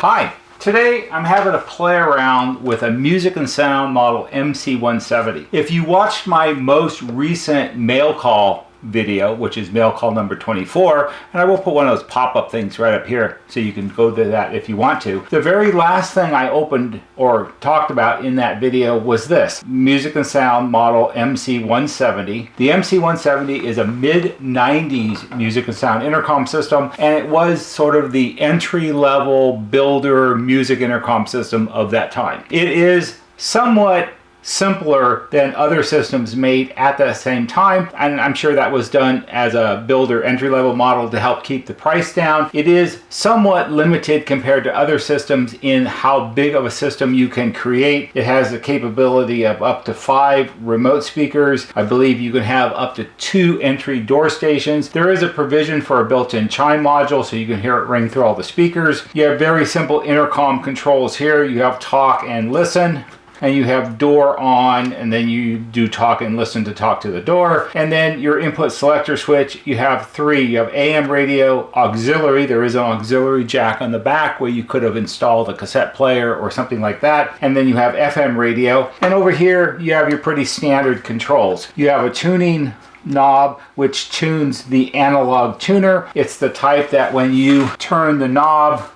Hi, today I'm having a play around with a music and sound model MC170. If you watched my most recent mail call video, which is mail call number 24, and I will put one of those pop-up things right up here so you can go to that if you want to. The very last thing I opened or talked about in that video was this music and sound model MC170. The MC170 is a mid-90s music and sound intercom system, and it was sort of the entry-level builder music intercom system of that time. It is somewhat simpler than other systems made at the same time, and I'm sure that was done as a builder entry-level model to help keep the price down. It is somewhat limited compared to other systems in how big of a system you can create. It has the capability of up to 5 remote speakers. I believe you can have up to 2 entry door stations. There is a provision for a built-in chime module so you can hear it ring through all the speakers. You have very simple intercom controls here. You have talk and listen, and you have door on, and then you do talk and listen to talk to the door. And then your input selector switch, you have 3. You have AM radio, auxiliary. There is an auxiliary jack on the back where you could have installed a cassette player or something like that. And then you have FM radio. And over here, you have your pretty standard controls. You have a tuning knob which tunes the analog tuner. It's the type that when you turn the knob,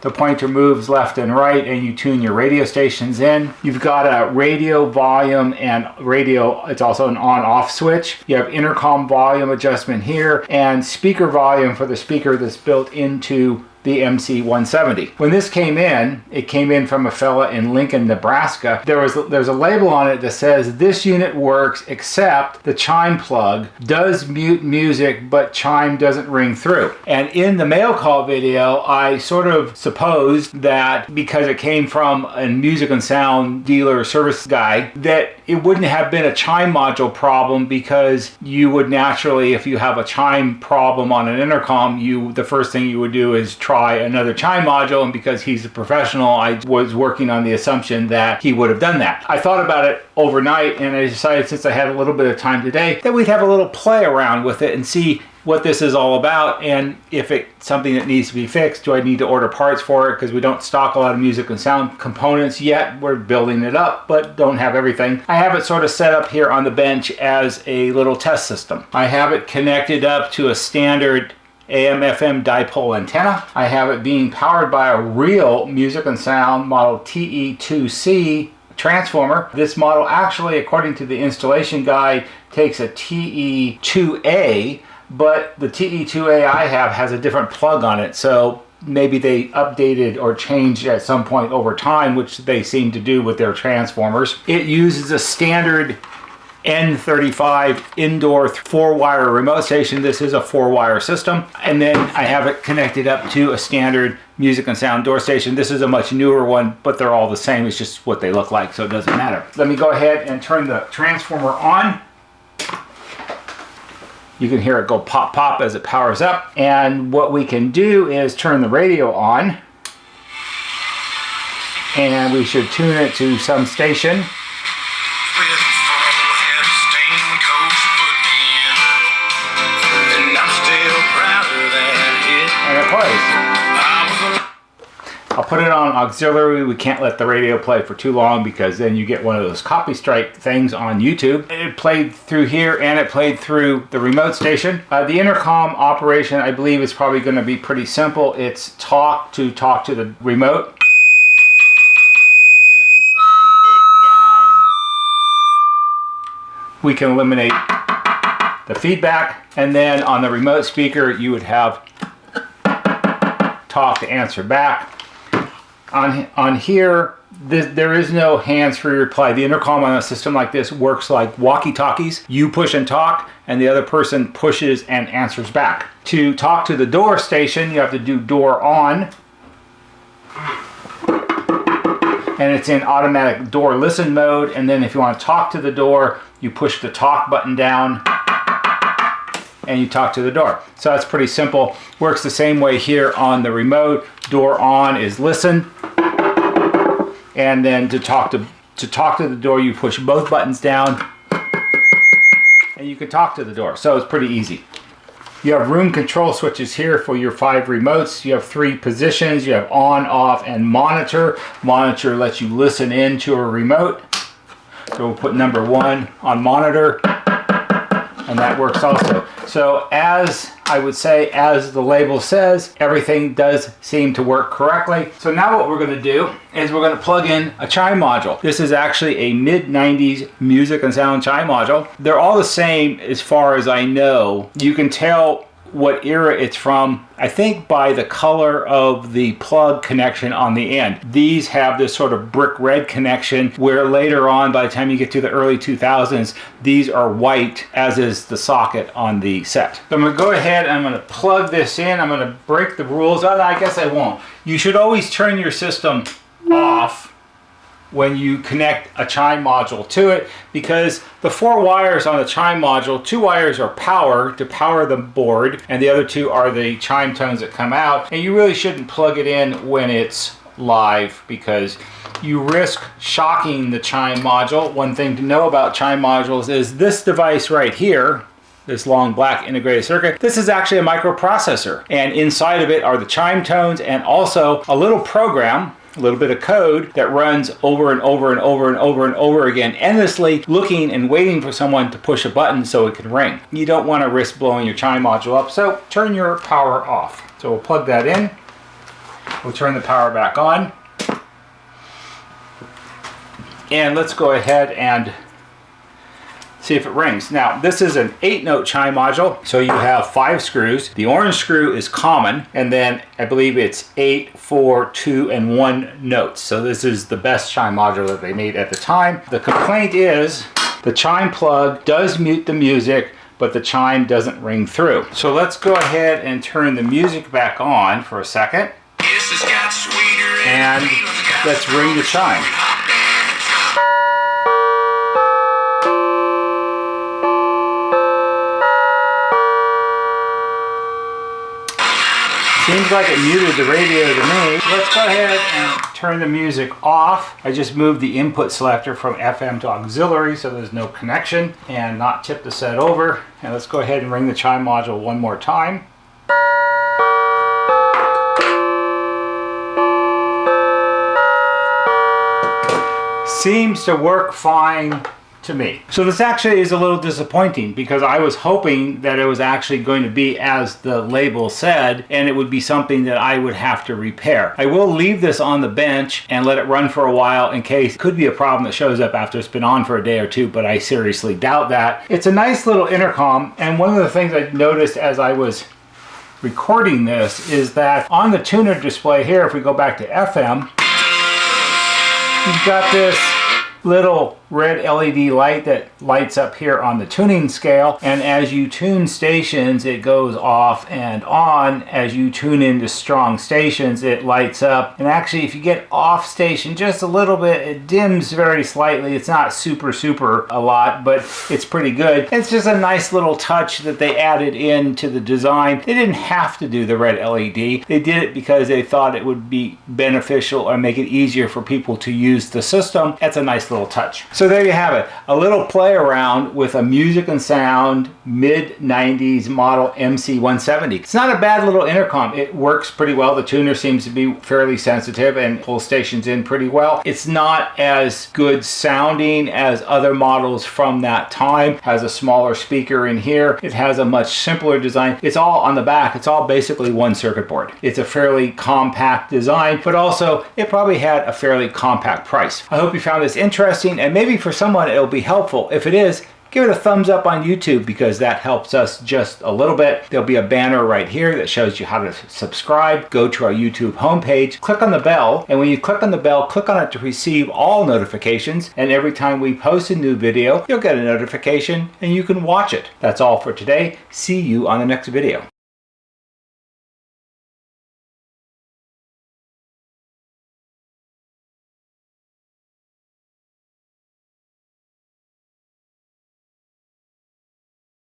the pointer moves left and right and you tune your radio stations in. You've got a radio volume and radio, it's also an on-off switch. You have intercom volume adjustment here and speaker volume for the speaker that's built into the MC170. When this came in, it came in from a fella in Lincoln, Nebraska. There's a label on it that says this unit works except the chime plug does mute music, but chime doesn't ring through. And in the mail call video, I sort of supposed that because it came from a music and sound dealer service guy, that it wouldn't have been a chime module problem, because you would naturally, if you have a chime problem on an intercom, the first thing you would do is try another chime module, and because he's a professional, I was working on the assumption that he would have done that. I thought about it overnight, and I decided, since I had a little bit of time today, that we'd have a little play around with it and see what this is all about, and if it's something that needs to be fixed. Do I need to order parts for it? Because we don't stock a lot of music and sound components yet. We're building it up, but don't have everything. I have it sort of set up here on the bench as a little test system. I have it connected up to a standard AM/FM dipole antenna. I have it being powered by a real music and sound model TE2C transformer. This model actually, according to the installation guide, takes a TE2A, but the TE2A I have has a different plug on it, so maybe they updated or changed at some point over time, which they seem to do with their transformers. It uses a standard N35 indoor 4-wire remote station. This is a 4-wire system. And then I have it connected up to a standard music and sound door station. This is a much newer one, but they're all the same. It's just what they look like, so it doesn't matter. Let me go ahead and turn the transformer on. You can hear it go pop pop as it powers up. And what we can do is turn the radio on, and we should tune it to some station. I'll put it on auxiliary. We can't let the radio play for too long, because then you get one of those copy strike things on YouTube. It played through here, and it played through the remote station. The intercom operation, I believe, is probably going to be pretty simple. It's talk to the remote. And if we turn this down, we can eliminate the feedback. And then on the remote speaker, you would have talk to answer back. On here, there is no hands-free reply. The intercom on a system like this works like walkie-talkies. You push and talk, and the other person pushes and answers back. To talk to the door station, you have to do door on. And it's in automatic door listen mode. And then if you want to talk to the door, you push the talk button down and you talk to the door. So that's pretty simple. Works the same way here on the remote. Door on is listen. And then to talk to the door, you push both buttons down and you can talk to the door. So it's pretty easy. You have room control switches here for your 5 remotes. You have 3 positions. You have on, off, and monitor. Monitor lets you listen in to a remote. So we'll put number 1 on monitor, and that works also. So as I would say, as the label says, everything does seem to work correctly. So now what we're going to do is we're going to plug in a Chime module. This is actually a mid-90s music and sound Chime module. They're all the same as far as I know. You can tell what era it's from, I think, by the color of the plug connection on the end. These have this sort of brick red connection, where later on, by the time you get to the early 2000s, these are white, as is the socket on the set. So I'm going to go ahead and I'm going to plug this in. I'm going to break the rules. Oh, no, I guess I won't. You should always turn your system off when you connect a Chime module to it, because the 4 wires on the Chime module, 2 wires are power to power the board, and the other 2 are the Chime tones that come out. And you really shouldn't plug it in when it's live, because you risk shocking the Chime module. One thing to know about Chime modules is this device right here, this long black integrated circuit, this is actually a microprocessor, and inside of it are the Chime tones and also a little program, a little bit of code that runs over and over and over and over and over again, endlessly looking and waiting for someone to push a button so it can ring. You don't want to risk blowing your Chime module up, so turn your power off. So we'll plug that in. We'll turn the power back on. And let's go ahead and see if it rings. Now, this is an 8-note Chime module, so you have 5 screws. The orange screw is common, and then I believe it's 8, 4, 2, and 1 notes. So this is the best Chime module that they made at the time. The complaint is the Chime plug does mute the music, but the Chime doesn't ring through. So let's go ahead and turn the music back on for a second. And let's ring the Chime. Seems like it muted the radio to me. Let's go ahead and turn the music off. I just moved the input selector from FM to auxiliary so there's no connection, and not tip the set over. And let's go ahead and ring the Chime module one more time. Seems to work fine to me. So this actually is a little disappointing, because I was hoping that it was actually going to be as the label said, and it would be something that I would have to repair. I will leave this on the bench and let it run for a while in case it could be a problem that shows up after it's been on for a day or two, but I seriously doubt that. It's a nice little intercom, and one of the things I noticed as I was recording this is that on the tuner display here, if we go back to FM, you've got this little red LED light that lights up here on the tuning scale, and as you tune stations it goes off and on. As you tune into strong stations it lights up, and actually if you get off station just a little bit it dims very slightly. It's not super a lot, but it's pretty good. It's just a nice little touch that they added into the design. They didn't have to do the red LED. They did it because they thought it would be beneficial or make it easier for people to use the system. That's a nice little touch. So there you have it, a little play around with a music and sound mid-90s model MC170. It's not a bad little intercom. It works pretty well. The tuner seems to be fairly sensitive and pulls stations in pretty well. It's not as good sounding as other models from that time. Has a smaller speaker in here. It has a much simpler design. It's all on the back. It's all basically one circuit board. It's a fairly compact design, but also it probably had a fairly compact price. I hope you found this interesting, and maybe for someone it'll be helpful. If it is, give it a thumbs up on YouTube, because that helps us just a little bit. There'll be a banner right here that shows you how to subscribe. Go to our YouTube homepage, click on the bell, and when you click on the bell, click on it to receive all notifications, and every time we post a new video, you'll get a notification and you can watch it. That's all for today. See you on the next video.